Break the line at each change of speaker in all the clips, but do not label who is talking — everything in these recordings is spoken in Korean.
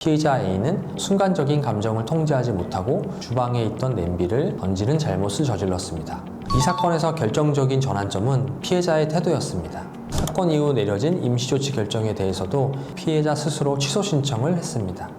피해자 A는 순간적인 감정을 통제하지 못하고 주방에 있던 냄비를 던지는 잘못을 저질렀습니다. 이 사건에서 결정적인 전환점은 피해자의 태도였습니다. 사건 이후 내려진 임시조치 결정에 대해서도 피해자 스스로 취소 신청을 했습니다.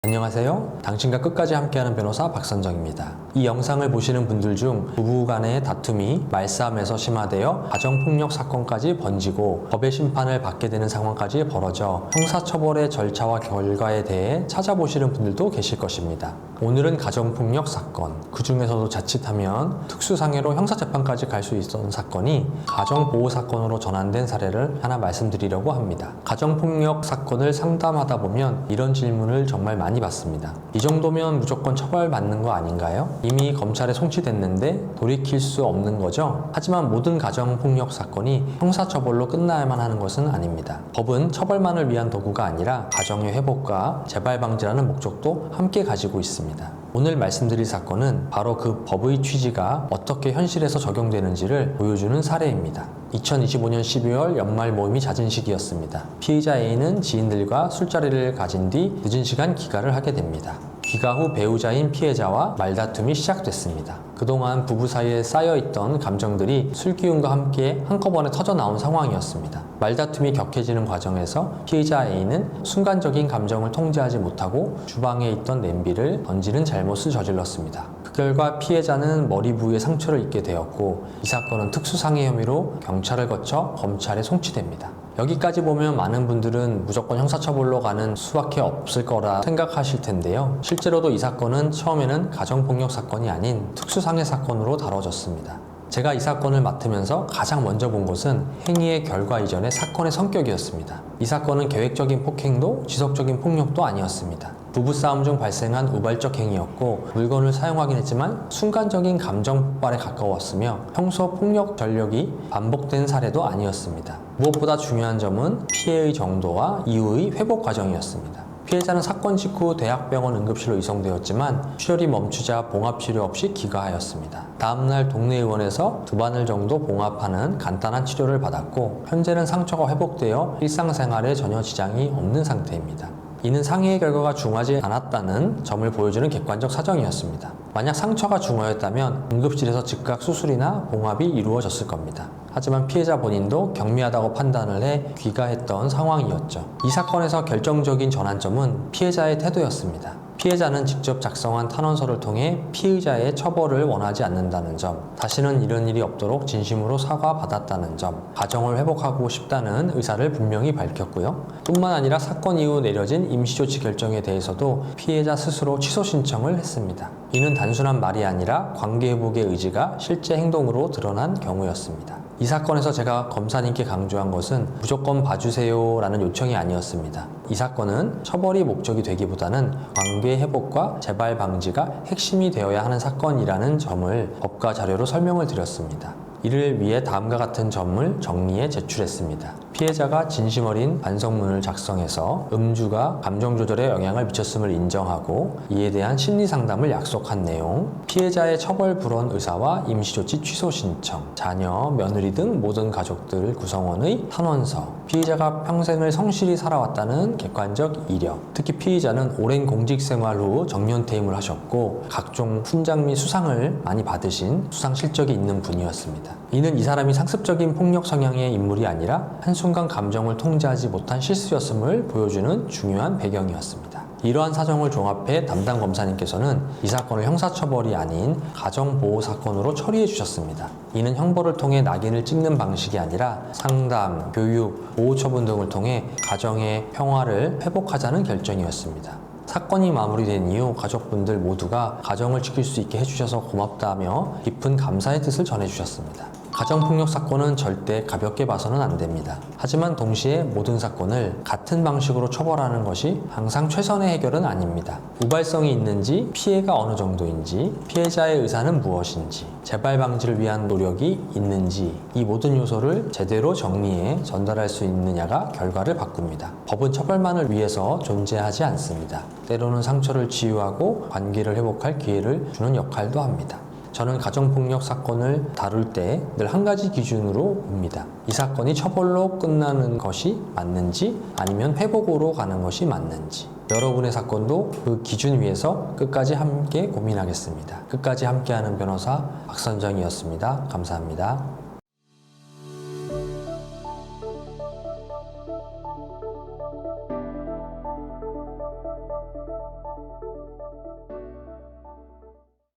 안녕하세요. 당신과 끝까지 함께하는 변호사 박선정입니다. 이 영상을 보시는 분들 중 부부 간의 다툼이 말싸움에서 심화되어 가정폭력 사건까지 번지고 법의 심판을 받게 되는 상황까지 벌어져 형사처벌의 절차와 결과에 대해 찾아보시는 분들도 계실 것입니다. 오늘은 가정폭력 사건, 그 중에서도 자칫하면 특수상해로 형사재판까지 갈 수 있었던 사건이 가정보호사건으로 전환된 사례를 하나 말씀드리려고 합니다. 가정폭력 사건을 상담하다 보면 이런 질문을 정말 많이 받습니다. 이 정도면 무조건 처벌받는 거 아닌가요? 이미 검찰에 송치됐는데 돌이킬 수 없는 거죠? 하지만 모든 가정폭력 사건이 형사처벌로 끝나야만 하는 것은 아닙니다. 법은 처벌만을 위한 도구가 아니라 가정의 회복과 재발 방지라는 목적도 함께 가지고 있습니다. 오늘 말씀드릴 사건은 바로 그 법의 취지가 어떻게 현실에서 적용되는지를 보여주는 사례입니다. 2025년 12월 연말 모임이 잦은 시기였습니다. 피해자 A는 지인들과 술자리를 가진 뒤 늦은 시간 귀가를 하게 됩니다. 귀가 후 배우자인 피해자와 말다툼이 시작됐습니다. 그동안 부부 사이에 쌓여있던 감정들이 술 기운과 함께 한꺼번에 터져나온 상황이었습니다. 말다툼이 격해지는 과정에서 피해자 A는 순간적인 감정을 통제하지 못하고 주방에 있던 냄비를 던지는 잘못을 저질렀습니다. 그 결과 피해자는 머리 부위에 상처를 입게 되었고 이 사건은 특수상해 혐의로 경찰을 거쳐 검찰에 송치됩니다. 여기까지 보면 많은 분들은 무조건 형사처벌로 가는 수밖에 없을 거라 생각하실 텐데요. 실제로도 이 사건은 처음에는 가정폭력 사건이 아닌 특수상해 사건으로 다뤄졌습니다. 제가 이 사건을 맡으면서 가장 먼저 본 것은 행위의 결과 이전의 사건의 성격이었습니다. 이 사건은 계획적인 폭행도 지속적인 폭력도 아니었습니다. 부부싸움 중 발생한 우발적 행위였고 물건을 사용하긴 했지만 순간적인 감정 폭발에 가까웠으며 평소 폭력 전력이 반복된 사례도 아니었습니다. 무엇보다 중요한 점은 피해의 정도와 이후의 회복 과정이었습니다. 피해자는 사건 직후 대학병원 응급실로 이송되었지만 출혈이 멈추자 봉합치료 없이 귀가하였습니다. 다음날 동네 의원에서 2바늘 정도 봉합하는 간단한 치료를 받았고 현재는 상처가 회복되어 일상생활에 전혀 지장이 없는 상태입니다. 이는 상해의 결과가 중하지 않았다는 점을 보여주는 객관적 사정이었습니다. 만약 상처가 중하였다면 응급실에서 즉각 수술이나 봉합이 이루어졌을 겁니다. 하지만 피해자 본인도 경미하다고 판단을 해 귀가했던 상황이었죠. 이 사건에서 결정적인 전환점은 피해자의 태도였습니다. 피해자는 직접 작성한 탄원서를 통해 피의자의 처벌을 원하지 않는다는 점, 다시는 이런 일이 없도록 진심으로 사과받았다는 점, 가정을 회복하고 싶다는 의사를 분명히 밝혔고요. 뿐만 아니라 사건 이후 내려진 임시조치 결정에 대해서도 피해자 스스로 취소 신청을 했습니다. 이는 단순한 말이 아니라 관계회복의 의지가 실제 행동으로 드러난 경우였습니다. 이 사건에서 제가 검사님께 강조한 것은 무조건 봐주세요 라는 요청이 아니었습니다. 이 사건은 처벌이 목적이 되기보다는 관계 회복과 재발 방지가 핵심이 되어야 하는 사건이라는 점을 법과 자료로 설명을 드렸습니다. 이를 위해 다음과 같은 점을 정리해 제출했습니다. 피해자가 진심 어린 반성문을 작성해서 음주가 감정 조절에 영향을 미쳤음을 인정하고 이에 대한 심리 상담을 약속한 내용, 피해자의 처벌 불원 의사와 임시조치 취소 신청, 자녀, 며느리 등 모든 가족들 구성원의 탄원서, 피해자가 평생을 성실히 살아왔다는 객관적 이력, 특히 피의자는 오랜 공직생활 후 정년퇴임을 하셨고 각종 훈장 및 수상을 많이 받으신 수상 실적이 있는 분이었습니다. 이는 이 사람이 상습적인 폭력 성향의 인물이 아니라 한순간 감정을 통제하지 못한 실수였음을 보여주는 중요한 배경이었습니다. 이러한 사정을 종합해 담당 검사님께서는 이 사건을 형사처벌이 아닌 가정보호사건으로 처리해 주셨습니다. 이는 형벌을 통해 낙인을 찍는 방식이 아니라 상담, 교육, 보호처분 등을 통해 가정의 평화를 회복하자는 결정이었습니다. 사건이 마무리된 이후 가족분들 모두가 가정을 지킬 수 있게 해주셔서 고맙다며 깊은 감사의 뜻을 전해주셨습니다. 가정폭력 사건은 절대 가볍게 봐서는 안 됩니다. 하지만 동시에 모든 사건을 같은 방식으로 처벌하는 것이 항상 최선의 해결은 아닙니다. 우발성이 있는지, 피해가 어느 정도인지, 피해자의 의사는 무엇인지, 재발 방지를 위한 노력이 있는지 이 모든 요소를 제대로 정리해 전달할 수 있느냐가 결과를 바꿉니다. 법은 처벌만을 위해서 존재하지 않습니다. 때로는 상처를 치유하고 관계를 회복할 기회를 주는 역할도 합니다. 저는 가정폭력 사건을 다룰 때 늘 한 가지 기준으로 봅니다. 이 사건이 처벌로 끝나는 것이 맞는지 아니면 회복으로 가는 것이 맞는지. 여러분의 사건도 그 기준 위에서 끝까지 함께 고민하겠습니다. 끝까지 함께하는 변호사 박선정이었습니다. 감사합니다.